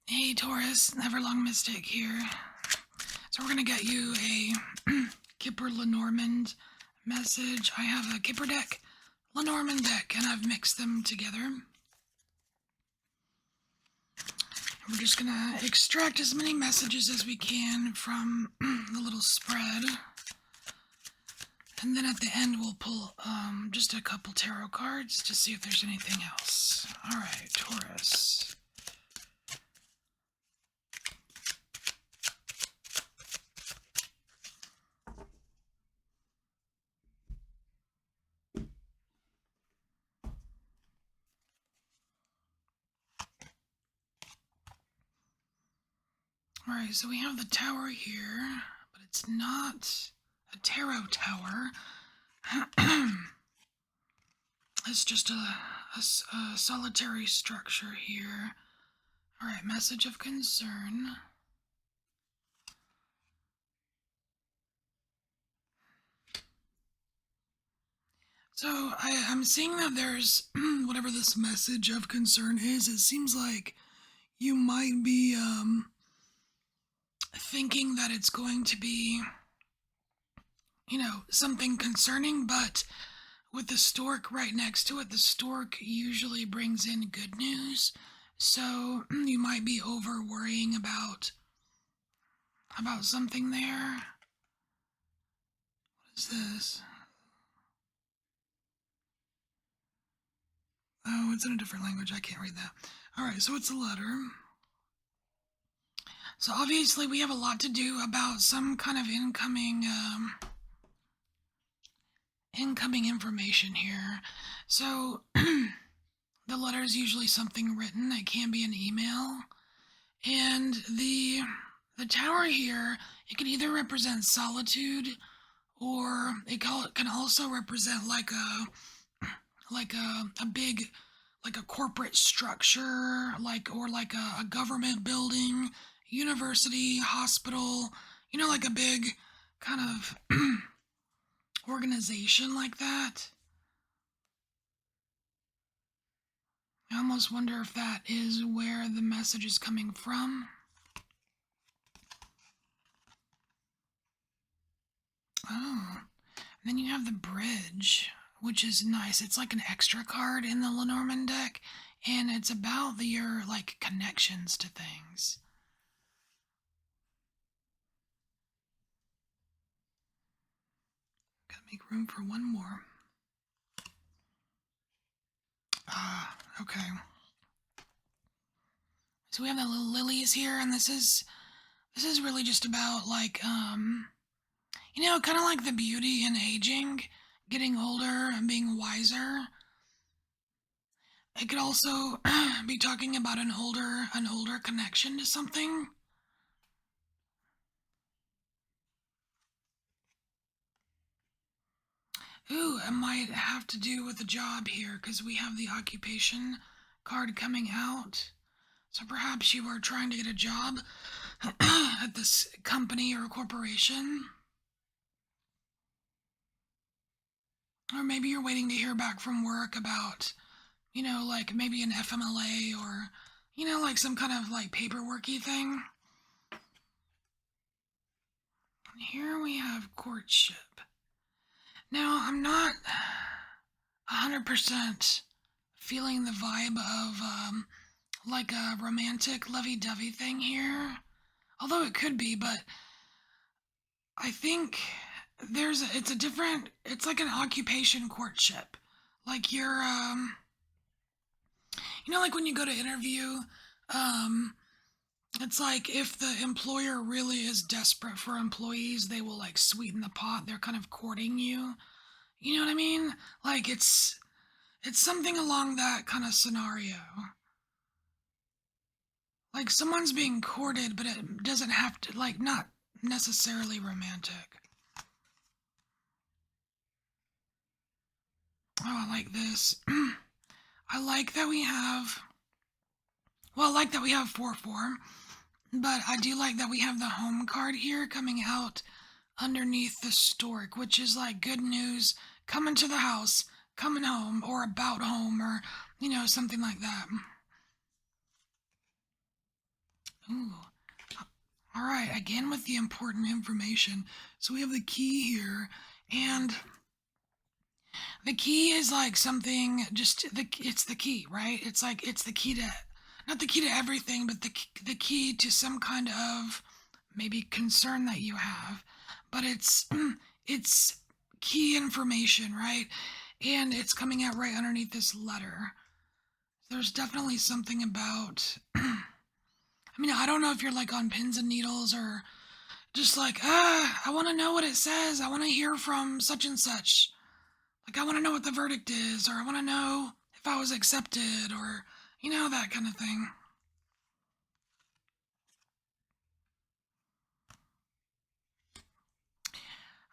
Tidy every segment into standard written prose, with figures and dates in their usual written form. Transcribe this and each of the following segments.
Hey Taurus, EverlongMystic here. So we're gonna get you a Kipper Lenormand message. I have a Kipper deck, Lenormand deck, and I've mixed them together. We're just gonna extract as many messages as we can from the little spread. And then at the end we'll pull just a couple tarot cards to see if there's anything else. Alright, Taurus. Alright, so we have the tower here, but it's not a tarot tower. It's just a solitary structure here. Alright, message of concern. So I'm seeing that there's whatever this message of concern is, it seems like you might be thinking that it's going to be, something concerning, but with the stork right next to it, the stork usually brings in good news. So you might be over worrying about something there. What is this? Oh, it's in a different language. I can't read that. Alright, so it's a letter. So obviously we have a lot to do about some kind of incoming information here. So the letter is usually something written. It can be an email. And the tower here, it can either represent solitude, or it can also represent like a big, like a corporate structure, or like a government building, university, hospital, like a big kind of organization like that. I almost wonder if that is where the message is coming from. Oh, and then you have the bridge, which is nice. It's like an extra card in the Lenormand deck, and it's about your like connections to things. Gotta make room for one more. Okay. So we have the little lilies here, and this is really just about like kind of like the beauty in aging, getting older and being wiser. It could also be talking about an older connection to something. Ooh, it might have to do with a job here, because we have the occupation card coming out. So perhaps you are trying to get a job at this company or corporation. Or maybe you're waiting to hear back from work about, like maybe an FMLA, or, like some kind of like paperworky thing. And here we have courtship. Now, I'm not 100% feeling the vibe of like a romantic lovey-dovey thing here. Although it could be, but I think it's like an occupation courtship. Like you're like when you go to interview, it's like if the employer really is desperate for employees, they will like sweeten the pot. They're kind of courting you. You know what I mean? Like it's something along that kind of scenario. Like someone's being courted, but it doesn't have to, like, not necessarily romantic. Oh, I like this. I like that we have, well, I like that we have 4-4, but I do like that we have the home card here coming out underneath the stork, which is like good news coming to the house, coming home, or about home, or, something like that. Ooh. All right, again with the important information. So we have the key here, and the key is like something, it's the key, right? It's like it's the key to, not the key to everything, but the key to some kind of maybe concern that you have. But it's it's key information, right? And it's coming out right underneath this letter. There's definitely something about I mean, I don't know if you're like on pins and needles or just like, I want to know what it says. I want to hear from such and such. Like, I want to know what the verdict is, or I want to know if I was accepted, or, that kind of thing.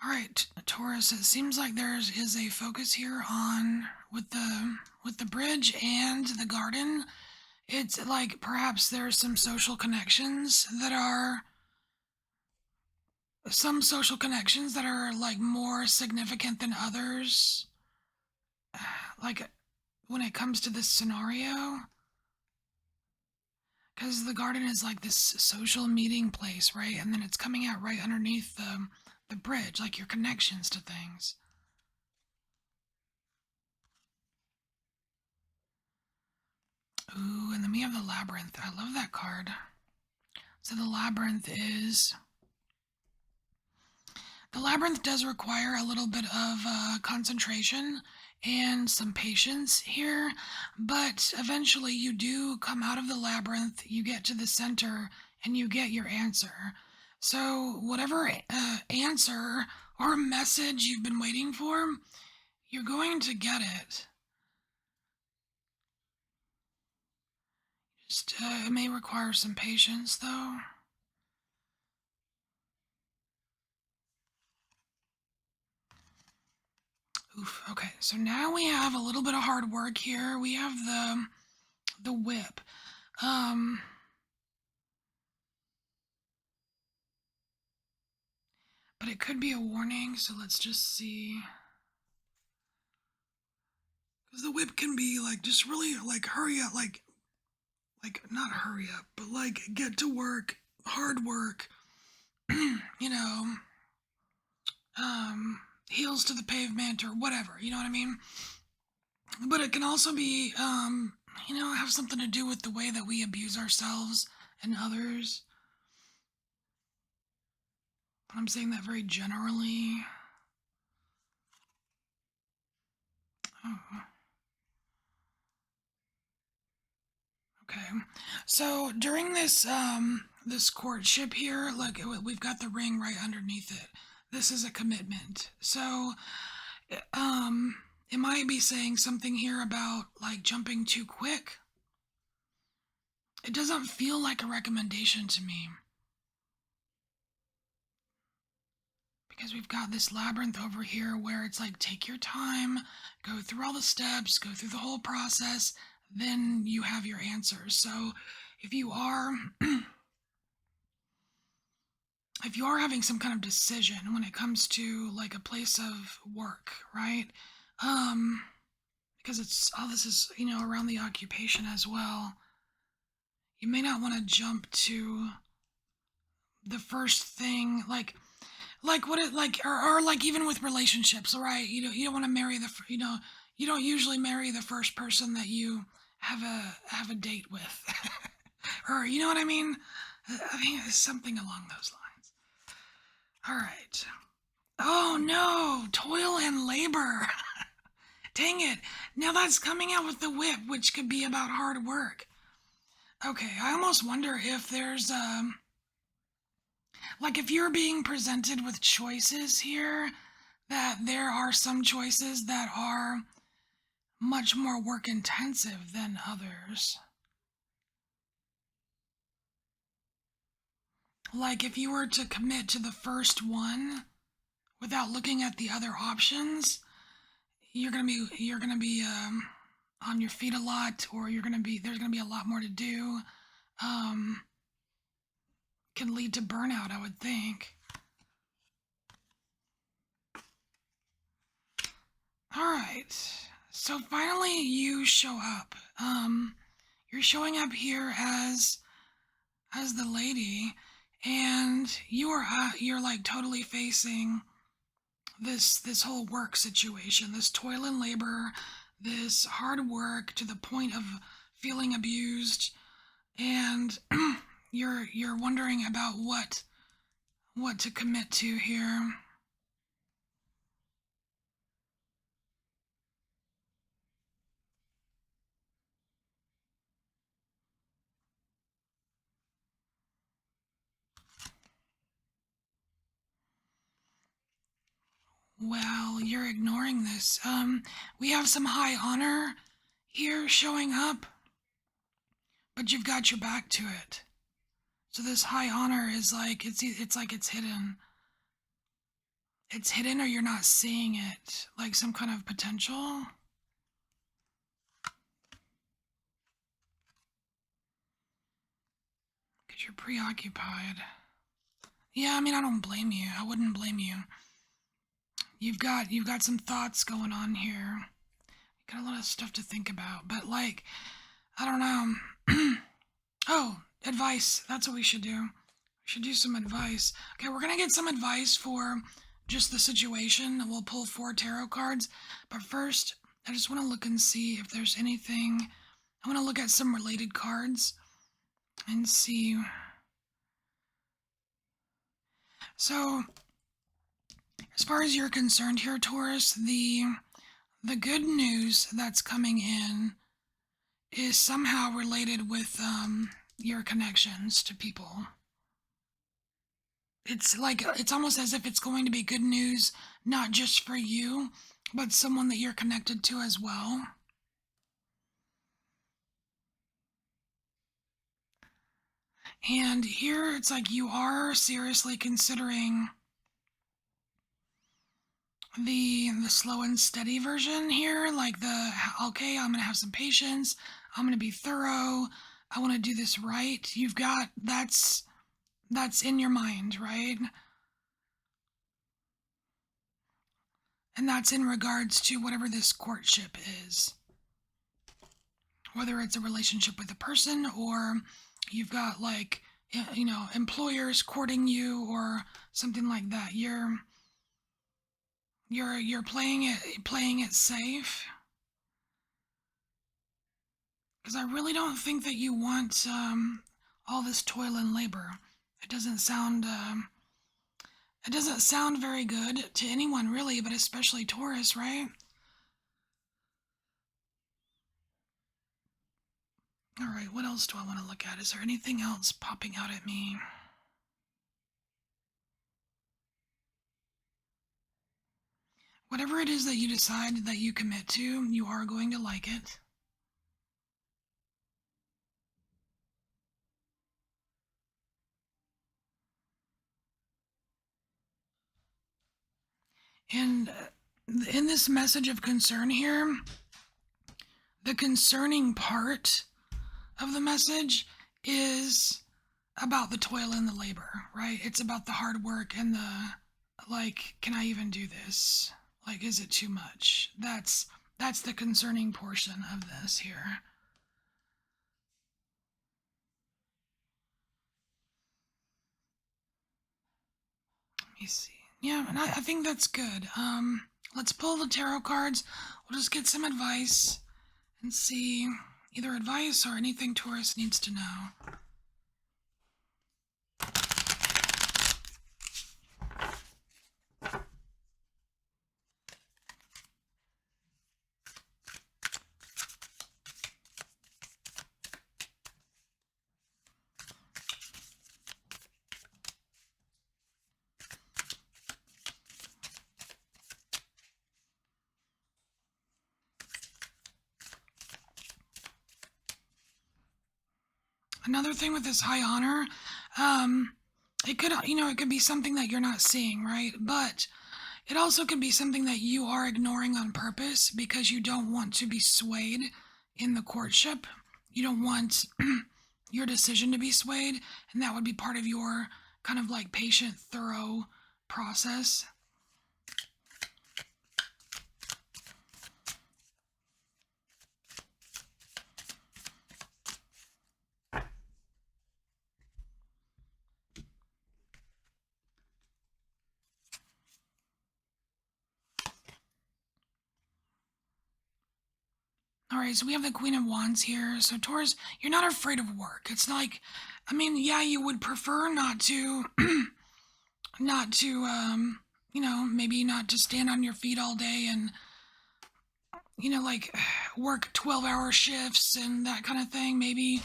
All right, Taurus, it seems like there is a focus here on with the bridge and the garden. It's like perhaps there's some social connections that are like more significant than others. Like when it comes to this scenario, because the garden is like this social meeting place, right? And then it's coming out right underneath the bridge, like your connections to things. Ooh, and then we have the labyrinth. I love that card. So the labyrinth does require a little bit of concentration and some patience here, but eventually you do come out of the labyrinth, you get to the center, and you get your answer. So, whatever answer or message you've been waiting for, you're going to get it. Just, it may require some patience, though. Oof. Okay, so now we have a little bit of hard work here. We have the whip. Um, but it could be a warning, so let's just see. Because the whip can be like just really like hurry up, like not hurry up, but like get to work, hard work, you know, heels to the pavement or whatever, you know what I mean? But it can also be, have something to do with the way that we abuse ourselves and others. But I'm saying that very generally. Oh, okay. So during this courtship here, look, we've got the ring right underneath it. This is a commitment. So, it might be saying something here about like jumping too quick. It doesn't feel like a recommendation to me. Because we've got this labyrinth over here where it's like take your time, go through all the steps, go through the whole process, then you have your answers. So if you are if you are having some kind of decision when it comes to like a place of work, right? Um because it's all this is, around the occupation as well. You may not want to jump to the first thing like what it like or like even with relationships, right? You don't want to marry you don't usually marry the first person that you have a date with. Or you know what I mean? I think it's something along those lines. All right. Oh no, toil and labor. Dang it. Now that's coming out with the whip, which could be about hard work. Okay, I almost wonder if there's like if you're being presented with choices here, that there are some choices that are much more work intensive than others. Like if you were to commit to the first one without looking at the other options, you're gonna be on your feet a lot, or there's gonna be a lot more to do. Um, can lead to burnout, I would think. All right. So finally, you show up. You're showing up here as as the lady, and you're like totally facing this whole work situation, this toil and labor, this hard work to the point of feeling abused, and you're wondering about what to commit to here. Well, you're ignoring this. We have some high honor here showing up, but you've got your back to it. So this high honor is like it's like it's hidden. It's hidden, or you're not seeing it, like some kind of potential. Because you're preoccupied. Yeah, I mean, I don't blame you. I wouldn't blame you. You've got some thoughts going on here. You got a lot of stuff to think about, but like, I don't know. Oh, advice. That's what we should do. We should do some advice. Okay, we're gonna get some advice for just the situation. We'll pull 4 tarot cards, but first, I just want to look and see if there's anything. I want to look at some related cards and see. So, as far as you're concerned here, Taurus, the good news that's coming in is somehow related with your connections to people. It's like it's almost as if it's going to be good news, not just for you, but someone that you're connected to as well. And here it's like you are seriously considering the slow and steady version here, like the okay, I'm gonna have some patience, I'm gonna be thorough, I want to do this right. You've got that's in your mind, right? And that's in regards to whatever this courtship is, whether it's a relationship with a person, or you've got like employers courting you or something like that. You're playing it safe, because I really don't think that you want all this toil and labor. It doesn't sound very good to anyone really, but especially Taurus, right? All right, what else do I want to look at? Is there anything else popping out at me? Whatever it is that you decide that you commit to, you are going to like it. And in this message of concern here, the concerning part of the message is about the toil and the labor, right? It's about the hard work and the, like, can I even do this? Like, is it too much? That's the concerning portion of this here. Let me see. Yeah, and I think that's good. Let's pull the tarot cards. We'll just get some advice and see either advice or anything Taurus needs to know. Another thing with this high honor, it could be something that you're not seeing, right? But it also could be something that you are ignoring on purpose because you don't want to be swayed in the courtship. You don't want your decision to be swayed, and that would be part of your kind of like patient, thorough process. All right, so we have the Queen of Wands here. So Taurus, you're not afraid of work. It's like, I mean, yeah, you would prefer not to, not to, maybe not to stand on your feet all day and, like work 12-hour shifts and that kind of thing. Maybe,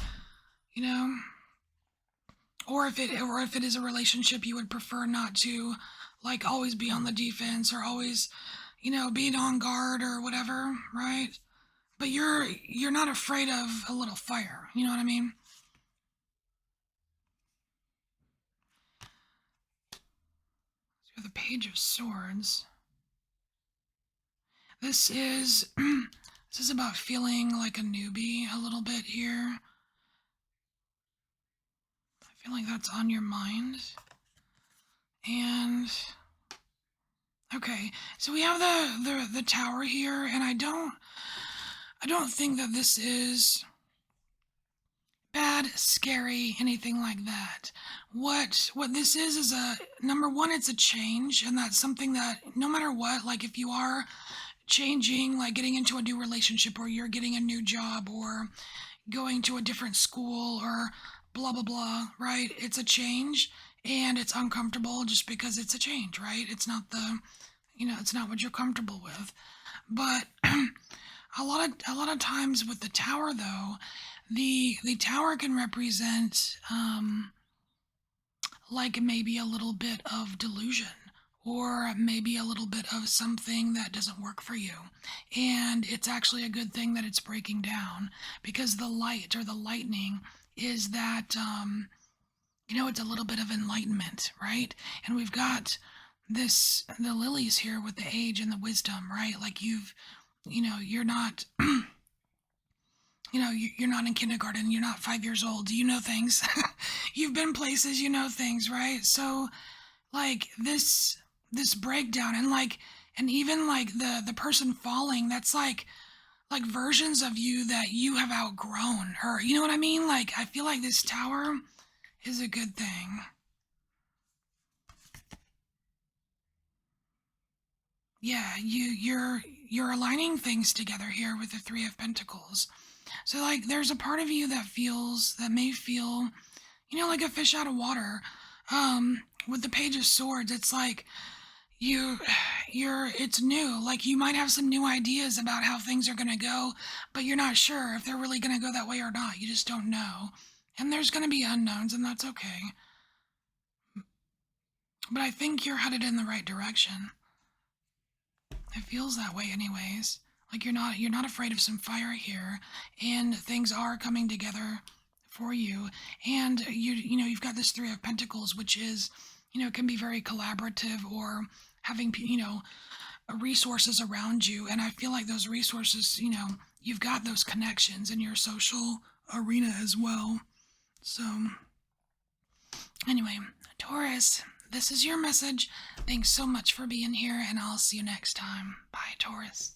you know, or if it is a relationship, you would prefer not to, like, always be on the defense or always, being on guard or whatever, right? But you're not afraid of a little fire. You know what I mean? So you have the Page of Swords. This is this is about feeling like a newbie a little bit here. I feel like that's on your mind. And okay, so we have the tower here, and I don't think that this is bad, scary, anything like that. What this is a number one, it's a change, and that's something that no matter what, like if you are changing, like getting into a new relationship or you're getting a new job or going to a different school or blah blah blah, right? It's a change and it's uncomfortable just because it's a change, right? It's not it's not what you're comfortable with. But a lot of times with the tower though, the tower can represent like maybe a little bit of delusion or maybe a little bit of something that doesn't work for you. And it's actually a good thing that it's breaking down because the light or the lightning is that, it's a little bit of enlightenment, right? And we've got the lilies here with the age and the wisdom, right? Like you're not, you're not in kindergarten, you're not 5 years old, you know things. You've been places, you know things, right? So like this breakdown and even like the person falling, that's like versions of you that you have outgrown, or you know what I mean? Like I feel like this tower is a good thing. Yeah, you're aligning things together here with the Three of Pentacles. So like there's a part of you that may feel, like a fish out of water. With the Page of Swords, it's like you it's new. Like you might have some new ideas about how things are gonna go, but you're not sure if they're really gonna go that way or not. You just don't know. And there's gonna be unknowns, and that's okay. But I think you're headed in the right direction. It feels that way anyways. Like you're not afraid of some fire here, and things are coming together for you. And you've got this Three of Pentacles, which is, can be very collaborative or having resources around you. And I feel like those resources, you've got those connections in your social arena as well. So anyway, Taurus, this is your message. Thanks so much for being here, and I'll see you next time. Bye, Taurus.